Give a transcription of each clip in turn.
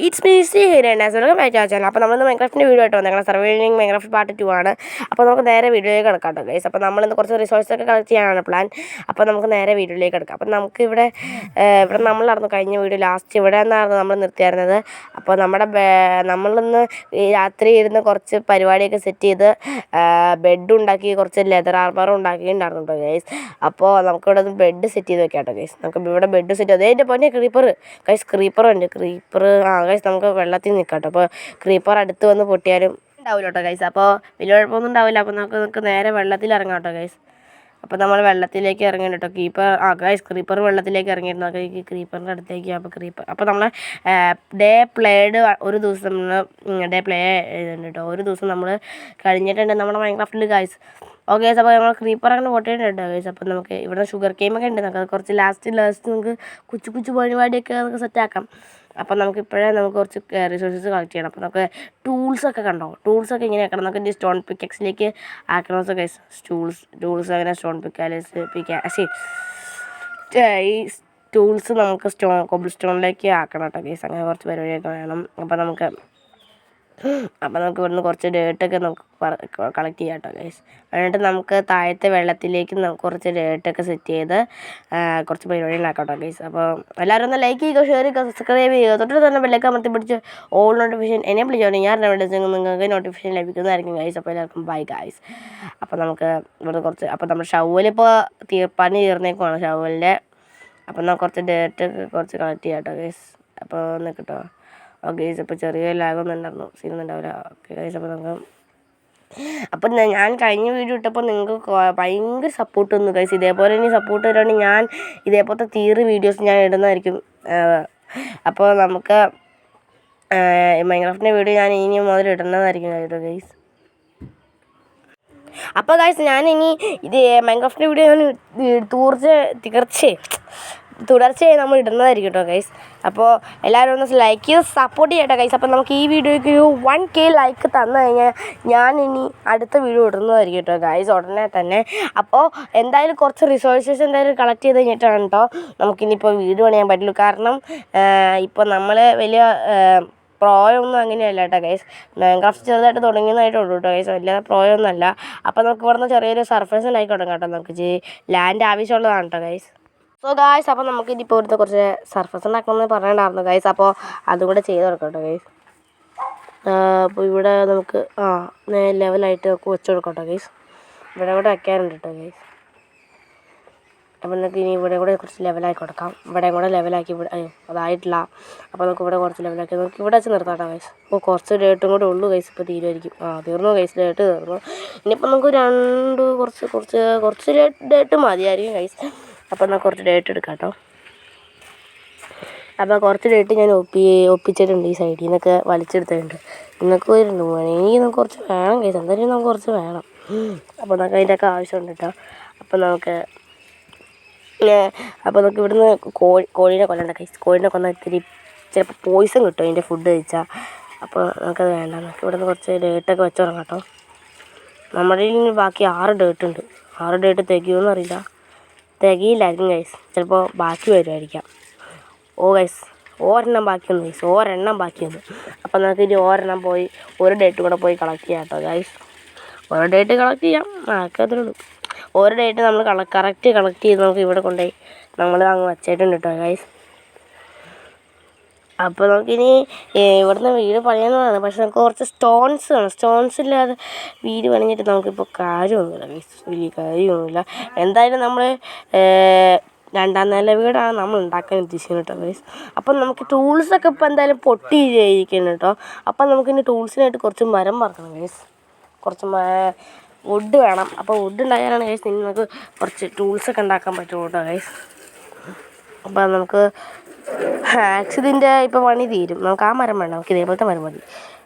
It's me C here welcome back to our channel. അപ്പോൾ നമ്മളിന്ന് മൈൻക്രാഫ്റ്റിൻ്റെ video ആയിട്ട് വന്നേക്കണം. Surviving Minecraft part 2 ആണ്. അപ്പോൾ നമുക്ക് നേരെ വീഡിയോയിലേക്ക് കിടക്കാം കേട്ടോ ഗൈസ്. അപ്പോൾ നമ്മളിന്ന് കുറച്ച് റിസോഴ്സൊക്കെ കളക്ട് ചെയ്യാനാണ് പ്ലാൻ. അപ്പോൾ നമുക്ക് നേരെ വീഡിയോയിലേക്ക് കിടക്കാം. അപ്പോൾ നമുക്ക് ഇവിടെ നമ്മളായിരുന്നു കഴിഞ്ഞ വീഡിയോ ലാസ്റ്റ് ഇവിടെ നിന്നായിരുന്നു നമ്മൾ നിർത്തിയായിരുന്നത്. അപ്പോൾ നമ്മളിന്ന് രാത്രി ഇരുന്ന് കുറച്ച് പരിപാടിയൊക്കെ സെറ്റ് ചെയ്ത് ബെഡ് ഉണ്ടാക്കി കുറച്ച് ലെതർ ആർമറും ഉണ്ടാക്കിയിട്ടുണ്ടായിരുന്നു കേട്ടോ ഗൈസ്. അപ്പോൾ നമുക്കിവിടെ ബെഡ് സെറ്റ് ചെയ്ത് വെക്കാം കേട്ടോ ഗൈസ്. നമുക്ക് ഇവിടെ ബെഡ് സെറ്റ് ചെയ്ത് എൻ്റെ പൊന്നെ ക്രീപ്പർ ഗൈസ്, ക്രീപ്പറുണ്ട്. ഗൈസ് നമുക്ക് വെള്ളത്തിൽ നിൽക്കാം കേട്ടോ. അപ്പോൾ ക്രീപ്പർ അടുത്ത് വന്ന് പൊട്ടിയാലും ഉണ്ടാവില്ല കേട്ടോ ഗൈസ്. അപ്പോൾ വലിയ കുഴപ്പമൊന്നും ഉണ്ടാവില്ല. അപ്പോൾ നമുക്ക് നേരെ വെള്ളത്തിൽ ഇറങ്ങാം കേട്ടോ ഗൈസ്. അപ്പോൾ നമ്മൾ വെള്ളത്തിലേക്ക് ഇറങ്ങിയിട്ട് കേട്ടോ. ഗൈസ് ക്രീപ്പർ വെള്ളത്തിലേക്ക് ഇറങ്ങിയിരുന്നു. ഈ ക്രീപ്പറിൻ്റെ അടുത്തേക്ക് അപ്പോൾ നമ്മൾ ഡേ പ്ലേഡ് ഒരു ദിവസം നമ്മൾ ഡേ പ്ലേ എഴുതുന്നുണ്ട് കേട്ടോ. ഒരു ദിവസം നമ്മൾ കഴിഞ്ഞിട്ടുണ്ട് നമ്മുടെ മൈൻക്രാഫ്റ്റിൽ ഗൈസ്. ഓക്കെ ഗൈസ്, അപ്പോൾ നമ്മൾ ക്രീപ്പർ അങ്ങനെ പൊട്ടിയിട്ടുണ്ട് ഗൈസ്. അപ്പോൾ നമുക്ക് ഇവിടെ ഷുഗർ കെയിമൊക്കെ ഉണ്ട്. നമുക്ക് കുറച്ച് ലാസ്റ്റ് നമുക്ക് കുച്ചു പരിപാടിയൊക്കെ നമുക്ക് സെറ്റാക്കാം. അപ്പോൾ നമുക്ക് കുറച്ച് റിസോഴ്സസ് കളക്ട് ചെയ്യണം. അപ്പോൾ നമുക്ക് ടൂൾസൊക്കെ കണ്ടോ, ടൂൾസൊക്കെ ഇങ്ങനെ ആക്കണം. നമുക്ക് സ്റ്റോൺ പിക്കക്സിലേക്ക് ആക്കണം ഗൈസ്. ടൂൾസ് അങ്ങനെ സ്റ്റോൺ ഈ ടൂൾസ് നമുക്ക് കോബിൾ സ്റ്റോണിലേക്ക് ആക്കണം കേട്ടോ ഗൈസ്. അങ്ങനെ കുറച്ച് പരിപാടിയൊക്കെ വേണം. അപ്പോൾ നമുക്ക് ഇവിടുന്ന് കുറച്ച് ഡേട്ടൊക്കെ നമുക്ക് കളക്ട് ചെയ്യാം കേട്ടോ ഗൈസ്. എന്നിട്ട് നമുക്ക് താഴത്തെ വെള്ളത്തിലേക്ക് കുറച്ച് ഡേട്ടൊക്കെ സെറ്റ് ചെയ്ത് കുറച്ച് പരിപാടികളാക്കാം കേട്ടോ ഗൈസ്. അപ്പോൾ എല്ലാവരും ഒന്ന് ലൈക്ക് ചെയ്യുക, ഷെയർ ചെയ്യുക, സബ്സ്ക്രൈബ് ചെയ്യുക. തൊട്ട് തന്നെ ബെല്ലൊക്കെ അമർത്തി പിടിച്ച് ഓൾ നോട്ടിഫിക്കേഷൻ എനേബിൾ ചെയ്യണം. ഞാൻ നിങ്ങൾക്ക് നോട്ടിഫിക്കേഷൻ ലഭിക്കുന്നതായിരിക്കും ഗൈസ്. അപ്പോൾ എല്ലാവർക്കും ബൈ ഗൈസ്. അപ്പോൾ നമുക്ക് ഇവിടെ കുറച്ച് നമ്മുടെ ഷവലിപ്പോൾ പണി തീർന്നേക്കുവാണ് ഷവലിൻ്റെ. അപ്പോൾ നമുക്ക് കുറച്ച് ഡേറ്റ് കുറച്ച് കളക്ട് ചെയ്യാം കേട്ടോ ഗൈസ്. അപ്പോൾ ഒന്ന് കിട്ടോ. ഓക്കെ ഗൈസ്, ഇപ്പോൾ ചെറിയ ലാഗൊന്നും ഉണ്ടായിരുന്നു, സീനൊന്നുണ്ടാവില്ല. ഓക്കെ ഗൈസ്, അപ്പോൾ ഞാൻ കഴിഞ്ഞ വീഡിയോ ഇട്ടപ്പോൾ നിങ്ങൾക്ക് ഭയങ്കര സപ്പോർട്ട് തന്നു ഗൈസ്. ഇതേപോലെ ഇനി സപ്പോർട്ട് തരുവാണെങ്കിൽ ഞാൻ ഇതേപോലത്തെ വീഡിയോസ് ഞാൻ ഇടുന്നതായിരിക്കും. അപ്പോൾ നമുക്ക് മൈൻക്രാഫ്റ്റിൻ്റെ വീഡിയോ ഞാൻ ഇനി മുതൽ ഇടുന്നതായിരിക്കും കേട്ടോ ഗൈസ്. അപ്പോൾ ഗൈസ് ഞാനിനി മൈൻക്രാഫ്റ്റിൻ്റെ വീഡിയോ ഞാൻ തുടർച്ചയായി നമ്മൾ ഇടുന്നതായിരിക്കും കേട്ടോ ഗൈസ്. അപ്പോൾ എല്ലാവരും ഒന്ന് ലൈക്ക് ചെയ്ത് സപ്പോർട്ട് ചെയ്യട്ടോ ഗൈസ്. അപ്പോൾ നമുക്ക് ഈ വീഡിയോയ്ക്ക് ഒരു 1K ലൈക്ക് തന്നു കഴിഞ്ഞാൽ ഞാൻ ഇനി അടുത്ത വീഡിയോ ഇടുന്നതായിരിക്കും കേട്ടോ ഗൈസ്, ഉടനെ തന്നെ. അപ്പോൾ എന്തായാലും കുറച്ച് റിസോഴ്സസ് എന്തായാലും കളക്ട് ചെയ്ത് കഴിഞ്ഞിട്ടാണ് കേട്ടോ നമുക്കിനിപ്പോൾ വീഡിയോ പണിയാൻ പറ്റുള്ളൂ. കാരണം ഇപ്പോൾ നമ്മൾ വലിയ പ്രോയൊന്നും അങ്ങനെയല്ല കേട്ടോ ഗൈസ്. മൈൻക്രാഫ്റ്റ് ചെറുതായിട്ട് തുടങ്ങിയതായിട്ടുള്ളൂ കേട്ടോ ഗൈസ്, വലിയ പ്രോയൊന്നും അല്ല. അപ്പോൾ നമുക്ക് ഇവിടുന്ന് ചെറിയൊരു സർഫേസ് ഉണ്ടാക്കി തുടങ്ങാം കേട്ടോ. നമുക്ക് ലാൻഡ് ആവശ്യമുള്ളതാണ് കേട്ടോ ഗൈസ്. സോ ഗായ്സ്, അപ്പോൾ നമുക്കിതിപ്പോൾ ഇവിടുത്തെ കുറച്ച് സർഫസ് ഉണ്ടാക്കണമെന്ന് പറഞ്ഞിട്ടുണ്ടായിരുന്നു ഗൈസ്. അപ്പോൾ അതും കൂടെ ചെയ്ത് കൊടുക്കാം കേട്ടോ ഗൈസ്. അപ്പോൾ ഇവിടെ നമുക്ക് ലെവലായിട്ട് നമുക്ക് വെച്ച് കൊടുക്കാം കേട്ടോ ഗൈസ്. ഇവിടെ വയ്ക്കാനുണ്ട് കേട്ടോ ഗൈസ്. അപ്പോൾ നമുക്ക് ഇനി ഇവിടെ കൂടെ കുറച്ച് ലെവലാക്കി കൊടുക്കാം. ഇവിടെ കൂടെ ലെവലാക്കി അതായിട്ടില്ല. അപ്പോൾ നമുക്ക് ഇവിടെ കുറച്ച് ലെവലാക്കി നമുക്ക് ഇവിടെ വെച്ച് നിർത്താം കേട്ടോ ഗൈസ്. അപ്പോൾ കുറച്ച് ഡേട്ടും കൂടെ ഉള്ളൂ ഗൈസ്. ഇപ്പോൾ തീരുമായിരിക്കും. തീർന്നു ഗൈസ്, ഡേട്ട് തീർന്നു. ഇനിയിപ്പോൾ നമുക്ക് കുറച്ച് ഡേട്ട് മതിയായിരിക്കും ഗൈസ്. അപ്പോൾ എന്നാൽ കുറച്ച് ഡേറ്റ് എടുക്കാം കേട്ടോ. അപ്പോൾ കുറച്ച് ഡേറ്റ് ഞാൻ ഒപ്പിച്ചിട്ടുണ്ട്. ഈ സൈഡിൽ നിന്നൊക്കെ വലിച്ചെടുത്തിട്ടുണ്ട്. നിങ്ങൾക്ക് വരുന്നുണ്ട് പോകാൻ. നമുക്ക് കുറച്ച് വേണം കേസ്, എന്തായാലും നമുക്ക് കുറച്ച് വേണം. അപ്പോൾ നമുക്ക് അതിൻ്റെയൊക്കെ ആവശ്യമുണ്ട് കേട്ടോ. അപ്പോൾ നമുക്ക് ഇവിടുന്ന് കോഴീനെ കൊല്ലണ്ട കേസ്. കോഴീനെ കൊന്നാൽ ഇത്തിരി ചിലപ്പോൾ പോയിസൺ കിട്ടും അതിൻ്റെ ഫുഡ് കഴിച്ചാൽ. അപ്പോൾ നമുക്കത് വേണ്ട. നമുക്ക് ഇവിടുന്ന് കുറച്ച് ഡേറ്റൊക്കെ വെച്ച് തുടങ്ങാം കേട്ടോ. നമ്മുടെ ബാക്കി 6 ഡേറ്റ് ഉണ്ട്. 6 ഡേറ്റ് തികയുമെന്ന് അറിയില്ല, തികയില്ലായിരിക്കും ഗൈസ്. ചിലപ്പോൾ ബാക്കി വരുമായിരിക്കാം. ഗൈസ് ഒരെണ്ണം ബാക്കിയൊന്ന്. അപ്പോൾ നമുക്ക് ഇനി ഒരെണ്ണം പോയി ഒരു ഡേറ്റ് കൂടെ പോയി കളക്ട് ചെയ്യാം കേട്ടോ ഗൈസ്. ഓരോ ഡേറ്റ് കളക്ട് ചെയ്യാം, അത്രേ ഉള്ളൂ. ഓരോ ഡേറ്റ് നമ്മൾ കറക്റ്റ് കളക്ട് ചെയ്ത് നമുക്ക് ഇവിടെ കൊണ്ടുപോയി നമ്മൾ അങ്ങ് വച്ചിട്ടുണ്ട് കേട്ടോ ഗൈസ്. അപ്പോൾ നമുക്കിനി ഇവിടുന്ന് വീട് പണിയാമെന്നാണ്. പക്ഷെ നമുക്ക് കുറച്ച് സ്റ്റോൺസ് വേണം. സ്റ്റോൺസ് ഇല്ലാതെ വീട് പണിഞ്ഞിട്ട് നമുക്കിപ്പോൾ കാര്യമൊന്നുമില്ല ഗൈസ്, വലിയ കാര്യമൊന്നുമില്ല. എന്തായാലും നമ്മൾ 2ാം നില വീടാണ് നമ്മൾ ഉണ്ടാക്കാൻ ഉദ്ദേശിക്കുന്നത് കേട്ടോ ഗൈസ്. അപ്പം നമുക്ക് ടൂൾസൊക്കെ ഇപ്പോൾ എന്തായാലും പൊട്ടിയിരിക്കുന്നു കേട്ടോ. അപ്പം നമുക്കിനി ടൂൾസിനായിട്ട് കുറച്ച് മരം പറിക്കണം ഗൈസ്. കുറച്ച് വുഡ് വേണം. അപ്പോൾ വുഡ് ഉണ്ടായാലാണ് ഗൈസ് ഇനി നമുക്ക് കുറച്ച് ടൂൾസൊക്കെ ഉണ്ടാക്കാൻ പറ്റുള്ളൂ കേട്ടോ ഗൈസ്. അപ്പം നമുക്ക് ആക്സിഡിൻ്റെ ഇപ്പോൾ പണി തീരും. നമുക്ക് ആ മരം വേണ്ട, നമുക്ക് ഇതേപോലത്തെ മരം മതി.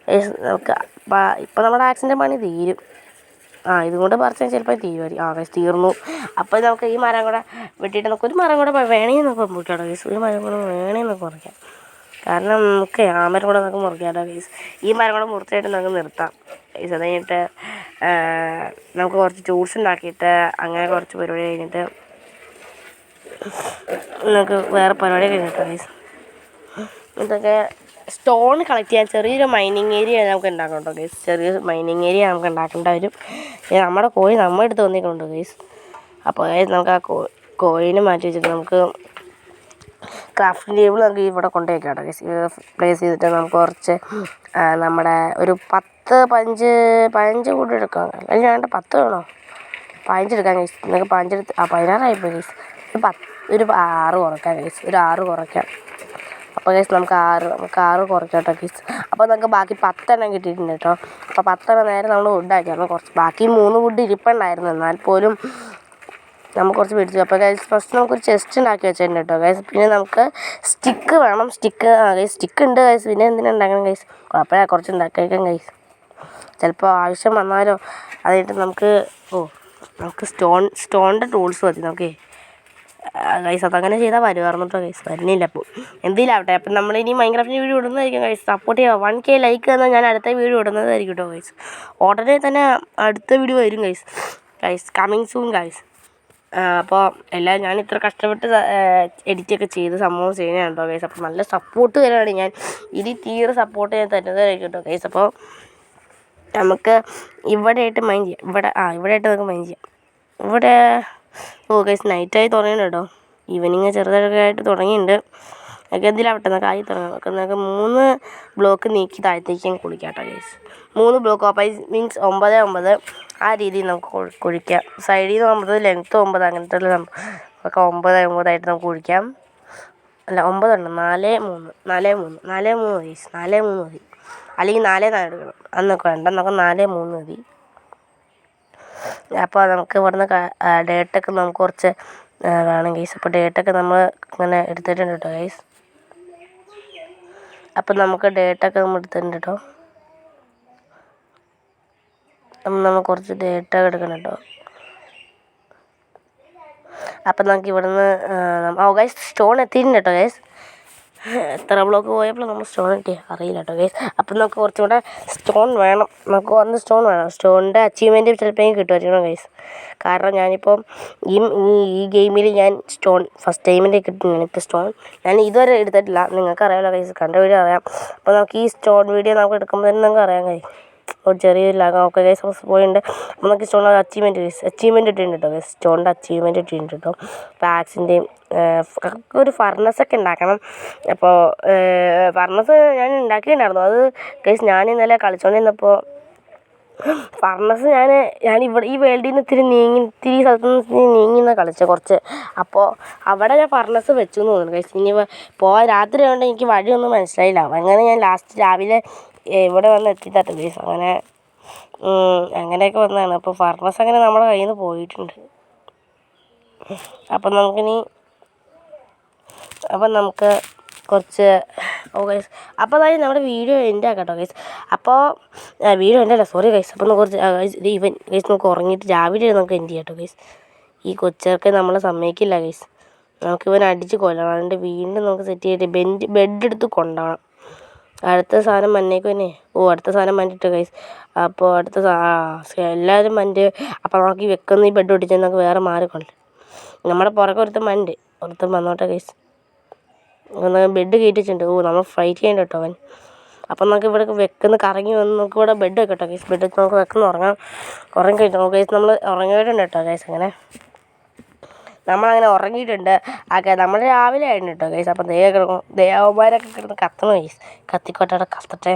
നമുക്ക് ഇപ്പോൾ നമ്മുടെ ആക്സിൻ്റെ പണി തീരും. ഇതുകൊണ്ട് പറിച്ചാൽ ചിലപ്പോൾ തീരുമായിരിക്കും. ഗൈസ് തീർന്നു. അപ്പോൾ നമുക്ക് ഈ മരം കൂടെ വെട്ടിയിട്ട് നമുക്ക് ഒരു മരം കൂടെ വേണമെങ്കിൽ നമുക്ക് മുറിക്കാം ഗൈസ്. ഒരു മരം കൂടെ വേണമെങ്കിൽ നമുക്ക് മുറിക്കാം. കാരണം നമുക്ക് ആ മരം കൂടെ നമുക്ക് മുറിക്കാമല്ലോ ഗൈസ്. ഈ മരം കൂടെ മുറിച്ചായിട്ട് നമുക്ക് നിർത്താം ഗൈസ്. അത് കഴിഞ്ഞിട്ട് നമുക്ക് കുറച്ച് ടൂൾസ് ഉണ്ടാക്കിയിട്ട് അങ്ങനെ കുറച്ച് പരിപാടി കഴിഞ്ഞിട്ട് നമുക്ക് വേറെ പരിപാടി കഴിഞ്ഞിട്ട് ഗൈസ് ഇതൊക്കെ സ്റ്റോൺ കളക്ട് ചെയ്യാൻ ചെറിയൊരു മൈനിങ് ഏരിയ നമുക്ക് ഉണ്ടാക്കണം കേട്ടോ ഗൈസ്. ചെറിയൊരു മൈനിങ് ഏരിയ നമുക്ക് ഉണ്ടാക്കേണ്ട വരും. നമ്മുടെ കോഴി നമ്മുടെ അടുത്ത് വന്നിട്ടുണ്ട് ഗൈസ്. അപ്പോൾ ഗൈസ് നമുക്ക് ആ കോഴീനെ മാറ്റി വെച്ചിട്ട് നമുക്ക് ക്രാഫ്റ്റിംഗ് ടേബിൾ നമുക്ക് ഇവിടെ കൊണ്ടുവയ്ക്കാം കേട്ടോ ഗൈസ്. പ്ലേസ് ചെയ്തിട്ട് നമുക്ക് കുറച്ച് നമ്മുടെ ഒരു 15 കൂടി എടുക്കാം. അല്ലെങ്കിൽ വേണ്ട 10 വേണോ? 15 എടുക്കാം ഗൈസ്. നിങ്ങൾക്ക് 15 എടുത്ത് 16 ഗൈസ്. ഒരു 6 കുറയ്ക്കാം ഗൈസ്. ഒരു 6 കുറയ്ക്കാം. അപ്പോൾ ഗൈസ് നമുക്ക് 6 കുറയ്ക്കാം കേട്ടോ ഗൈസ്. അപ്പോൾ നമുക്ക് ബാക്കി 10 കിട്ടിയിട്ടുണ്ട് കേട്ടോ. അപ്പോൾ 10 നേരെ നമ്മൾ വുഡാക്കിയാണ്. കുറച്ച് ബാക്കി 3 വുഡ് ഇരിപ്പുണ്ടായിരുന്നു. എന്നാൽ പോലും നമുക്ക് കുറച്ച് പിടിച്ചു. അപ്പോൾ ഗൈസ് ഫസ്റ്റ് നമുക്കൊരു ചെസ്റ്റ് ഉണ്ടാക്കി വെച്ചിട്ടുണ്ട് കേട്ടോ ഗൈസ്. പിന്നെ നമുക്ക് സ്റ്റിക്ക് വേണം. ഗൈസ് സ്റ്റിക്ക് ഉണ്ട് ഗൈസ്. പിന്നെ എന്തിനാ ഉണ്ടാക്കണം ഗൈസ്? കുഴപ്പമില്ല, കുറച്ച് ഉണ്ടാക്കിയേക്കാം ഗൈസ്. ചിലപ്പോൾ ആവശ്യം വന്നാലോ. അതായിട്ട് നമുക്ക് സ്റ്റോണിൻ്റെ ടൂൾസ് മതി നമുക്ക് ഗൈസ്. അതങ്ങനെ ചെയ്താൽ വരുമായിരുന്നു കേട്ടോ ഗൈസ്. വരുന്നില്ല അപ്പോൾ എന്തെങ്കിലാവട്ടെ. അപ്പം നമ്മളിനി മൈൻക്രാഫ്റ്റിൻ്റെ വീഡിയോ ഇടുന്നതായിരിക്കും ഗൈസ്. സപ്പോർട്ട് ചെയ്യുക. 1K ലൈക്ക് തന്നാൽ ഞാൻ അടുത്ത വീഡിയോ ഇടുന്നതായിരിക്കും കേട്ടോ ഗൈസ്. ഉടനെ തന്നെ അടുത്ത വീഡിയോ വരും ഗൈസ്. Coming soon guys. അപ്പോൾ എല്ലാവരും ഞാൻ ഇത്ര കഷ്ടപ്പെട്ട് എഡിറ്റൊക്കെ ചെയ്ത് സംഭവം ചെയ്യുന്നതാണ് കേട്ടോ ഗൈസ്. അപ്പോൾ നല്ല സപ്പോർട്ട് തരാണ് ഞാൻ. ഇനി തീരെ സപ്പോർട്ട് ചെയ്യാൻ തരുന്നതായിരിക്കും കേട്ടോ ഗൈസ്. അപ്പോൾ നമുക്ക് ഇവിടെയായിട്ട് മൈൻഡ് ചെയ്യാം. ഇവിടെയായിട്ട് നമുക്ക് മൈൻഡ് ചെയ്യാം. ഇവിടെ ഗൈസ് നൈറ്റായി തുടങ്ങിയിട്ടുണ്ട് കേട്ടോ. ഈവനിങ് ചെറുതായിട്ട് തുടങ്ങിയിട്ടുണ്ട്. ഒക്കെ എന്തിലാവട്ടെ നമുക്ക് ആയി തുടങ്ങാം. നമുക്ക് 3 ബ്ലോക്ക് നീക്കി താഴത്തേക്ക് കുളിക്കാം കേട്ടോ ഗൈസ്. 3 ബ്ലോക്ക് അപ്പോൾ മീൻസ് 9 9 ആ രീതിയിൽ നമുക്ക് കുഴിക്കാം. സൈഡിൽ നിന്ന് 9, ലെങ്ത്ത് 9, അങ്ങനത്തെ നമുക്ക് 9 9 നമുക്ക് കുഴിക്കാം. അല്ല 9 ഉണ്ട്. 4 3 ഗൈസ്. 4 3 മതി. അല്ലെങ്കിൽ 4 4 എടുക്കണം. അന്നൊക്കെ വേണ്ട. നമുക്ക് 4 3 മതി. അപ്പോൾ നമുക്ക് ഇവിടുന്ന് ഡേറ്റൊക്കെ നമുക്ക് കുറച്ച് വേണം ഗൈസ്. അപ്പോൾ ഡേറ്റൊക്കെ നമ്മൾ ഇങ്ങനെ എടുത്തിട്ടുണ്ട് കേട്ടോ ഗൈസ്. അപ്പം നമുക്ക് ഡേറ്റൊക്കെ നമ്മൾ എടുത്തിട്ടുണ്ട് കേട്ടോ. നമുക്ക് കുറച്ച് ഡേറ്റ എടുക്കണം കേട്ടോ. അപ്പം നമുക്ക് ഇവിടുന്ന് ഗൈസ് സ്റ്റോൺ എത്തിയിട്ടുണ്ട് കേട്ടോ ഗൈസ്. എത്ര ബ്ലോക്ക് പോയപ്പോൾ നമ്മൾ സ്റ്റോൺ കിട്ടിയ അറിയില്ല കേട്ടോ ഗൈസ്. അപ്പം നമുക്ക് കുറച്ചും കൂടെ സ്റ്റോൺ വേണം. നമുക്ക് കുറഞ്ഞ സ്റ്റോൺ വേണം. സ്റ്റോണിൻ്റെ അച്ചീവ്മെൻറ്റ് ചിലപ്പോൾ കിട്ടുമായിരിക്കണം ഗൈസ്. കാരണം ഞാനിപ്പം ഈ ഗെയിമിൽ ഞാൻ സ്റ്റോൺ ഫസ്റ്റ് ടൈമിൻ്റെ കിട്ടുന്നു. ഇപ്പോൾ സ്റ്റോൺ ഞാൻ ഇതുവരെ എടുത്തിട്ടില്ല. നിങ്ങൾക്ക് അറിയാമല്ലോ ഗൈസ്. കണ്ട വീഡിയോ അറിയാം. അപ്പോൾ നമുക്ക് ഈ സ്റ്റോൺ വീഡിയോ നമുക്ക് എടുക്കുമ്പോൾ തന്നെ നമുക്ക് അറിയാം ഗൈസ്. ഒരു ചെറിയൊരു ലാഗം ഒക്കെ ഗൈസ് പോയിട്ടുണ്ട്. അപ്പോൾ നമുക്ക് സ്റ്റോണിൻ്റെ അച്ചീവ്മെൻറ്റ് ഇട്ടിട്ടുണ്ട് കേട്ടോ ഗൈസ്. സ്റ്റോണിൻ്റെ അച്ചീവ്മെൻറ്റ് ഇട്ടിട്ടുണ്ട് കേട്ടോ. പാക്സിൻ്റെയും ഒരു ഫർണസൊക്കെ ഉണ്ടാക്കണം. അപ്പോൾ ഫർണസ് ഞാൻ ഉണ്ടാക്കിയിട്ടുണ്ടായിരുന്നു. അത് ഗൈസ് ഞാൻ ഇന്നലെ കളിച്ചുകൊണ്ടിരുന്നപ്പോൾ ഫർണസ് ഞാൻ ഇവിടെ ഈ വേൾഡിൽ നിന്ന് ഇത്തിരി സ്ഥലത്ത് നിന്ന് നീങ്ങി കളിച്ചത് കുറച്ച്. അപ്പോൾ അവിടെ ഞാൻ ഫർണസ് വെച്ചു എന്ന് തോന്നുന്നു ഗൈസ്. ഇനി രാത്രി ആയതുകൊണ്ട് എനിക്ക് വഴിയൊന്നും മനസ്സിലായില്ല. അങ്ങനെ ഞാൻ ലാസ്റ്റ് രാവിലെ ഇവിടെ വന്ന് എത്തിത്തട്ടെ ഗൈസ്. അങ്ങനെയൊക്കെ വന്നതാണ്. അപ്പോൾ ഫർണസ് അങ്ങനെ നമ്മുടെ കയ്യിൽ നിന്ന് പോയിട്ടുണ്ട്. അപ്പം നമുക്ക് കുറച്ച് ഗൈസ്. അപ്പോൾ അതായത് നമ്മുടെ വീഡിയോ എൻ്റെ ആക്കാം കേട്ടോ ഗൈസ്. അപ്പോൾ വീഡിയോ എൻ്റെ അല്ല, സോറി ഗൈസ്. അപ്പോൾ കുറച്ച് ഈവൻ ഗൈസ് നമുക്ക് ഉറങ്ങിയിട്ട് രാവിലെ നമുക്ക് എൻഡ് ചെയ്യാം കേട്ടോ ഗൈസ്. ഈ കൊച്ചൊക്കെ നമ്മൾ സമ്മതിക്കില്ല ഗൈസ്. നമുക്കിവൻ അടിച്ച് കൊല്ലണം. അതുകൊണ്ട് വീണ്ടും നമുക്ക് സെറ്റ് ചെയ്തിട്ട് ബെഡ് എടുത്ത് കൊണ്ടുപോകണം. അടുത്ത സാധനം മഞ്ഞേക്ക് തന്നെ. അടുത്ത സാധനം മഞ്ഞിട്ട് ഗൈസ്. അപ്പോൾ എല്ലാവരും മഞ്ഞ്. അപ്പോൾ നമുക്ക് ഈ വെക്കുന്ന ഈ ബെഡ് ഒട്ടിച്ചാൽ നമുക്ക് വേറെ മാറിക്കൊണ്ട് നമ്മുടെ പുറകെ ഒരുത്തം വന്നോട്ടെ ഗൈസ്. ബെഡ് കയറ്റിച്ചിട്ടുണ്ട്. നമ്മൾ ഫൈറ്റ് ചെയ്യേണ്ട കേട്ടോ അവൻ. അപ്പം നമുക്ക് ഇവിടെ കറങ്ങി വന്ന് നമുക്ക് ഇവിടെ ബെഡ് വെക്കട്ടോ ഗൈസ്. ബെഡ് നമുക്ക് ഉറങ്ങി കഴിഞ്ഞു ഗൈസ്. നമ്മൾ ഉറങ്ങിയിട്ടുണ്ട് കേട്ടോ ഗൈസ്. നമ്മളങ്ങനെ ഉറങ്ങിയിട്ടുണ്ട്. നമ്മൾ രാവിലെ ആയിരുന്നു കേട്ടോ ഗൈസ്. അപ്പം ദേവന്മാരൊക്കെ കിടന്ന് കത്തണം ഗൈസ്. കത്തിക്കോട്ടെ കത്തട്ടെ.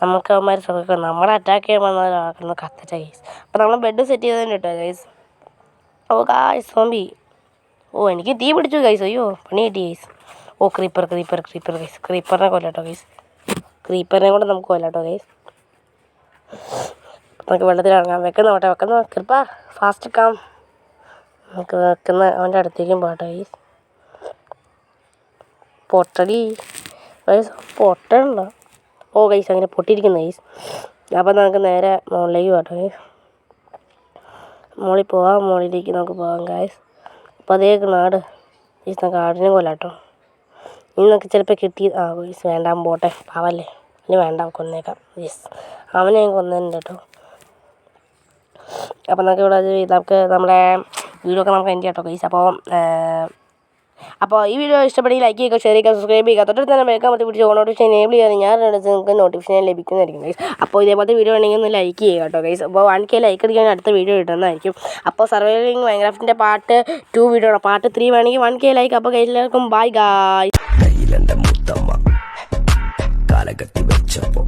നമുക്ക് അവന്മാർ സുഖം നമ്മളെ അറ്റാക്ക് ചെയ്യാൻ വന്നവരാക്കുന്ന കത്തട്ടെ ഗൈസ്. അപ്പം നമ്മൾ ബെഡ് സെറ്റ് ചെയ്തതിന് കേട്ടോ ഗൈസ്. Guys zombie. എനിക്ക് തീ പിടിച്ചു ഗൈസ്. അയ്യോ പണി കിട്ടി ഗൈസ്. Creeper guys. ക്രീപ്പറിനെ കൊല്ലാട്ടോ ഗൈസ്. ക്രീപ്പറിനെ കൂടെ നമുക്ക് കൊല്ലാട്ടോ ഗൈസ്. നമുക്ക് വെള്ളത്തിൽ ഇറങ്ങാം. വെക്കുന്ന ക്രീപ്പർ ഫാസ്റ്റ് കം. നമുക്ക് അവൻ്റെ അടുത്തേക്കും പോകട്ടെ ഗൈസ്. പൊട്ടടി ഗൈസ്. പൊട്ടണ്ടോ? ഗൈസ് അങ്ങനെ പൊട്ടിയിരിക്കുന്ന ഗൈസ്. അപ്പം നമുക്ക് നേരെ മുകളിലേക്ക് പോകട്ടെ ഗൈസ്. മുകളിലേക്ക് നമുക്ക് പോകാം ഗൈസ്. അപ്പോൾ അതേ നാട് ഗൈസ്. നമുക്ക് ആടിനെ കൊല്ലാട്ടോ. ഇനി നമുക്ക് ചിലപ്പോൾ ഗൈസ് വേണ്ട പോട്ടെ. പാവല്ലേ. ഇനി വേണ്ട കൊന്നേക്കാം ഗൈസ്. അവനെ ഞാൻ കൊന്നേനുണ്ട് കേട്ടോ. അപ്പോൾ നമുക്ക് നമ്മുടെ വീഡിയോ ഒക്കെ നമുക്ക് എൻഡ് ചെയ്യാം കേട്ടോ ഗൈസ്. അപ്പോൾ അപ്പോൾ ഈ വീഡിയോ ഇഷ്ടപ്പെടുമെങ്കിൽ ലൈക്ക് ചെയ്യുക, ഷെയർ ചെയ്യുക, സബ്സ്ക്രൈബ് ചെയ്യുക, തൊട്ടടുത്ത് തന്നെ ബെൽ ബട്ടൺ പിടിച്ച് നോട്ടിഫിക്കേഷൻ എനേബിൾ ചെയ്യാൻ ഞാൻ നിങ്ങൾക്ക് നോട്ടിഫിക്കേഷൻ ലഭിക്കുന്നതായിരിക്കും ഗൈസ്. അപ്പോൾ ഇതേപോലത്തെ വീഡിയോ ഉണ്ടെങ്കിൽ ഒന്ന് ലൈക്ക് ചെയ്യുക കേട്ടോ ഗൈസ്. അപ്പോൾ 1K ലൈക്ക് അടിക്കാൻ അടുത്ത വീഡിയോ ഇടുന്നതായിരിക്കും. അപ്പോൾ സർവൈവിംഗ് മൈൻക്രാഫ്റ്റിൻ്റെ പാർട്ട് 2 വീഡിയോ ആണ്. പാർട്ട് 3 വേണമെങ്കിൽ 1K ലൈക്ക്. അപ്പോൾ എല്ലാവർക്കും ബൈ ഗായ്. കയ്യിലെൻ്റെ മുത്തമ്മ കാലകത്തി വെച്ചപ്പോൾ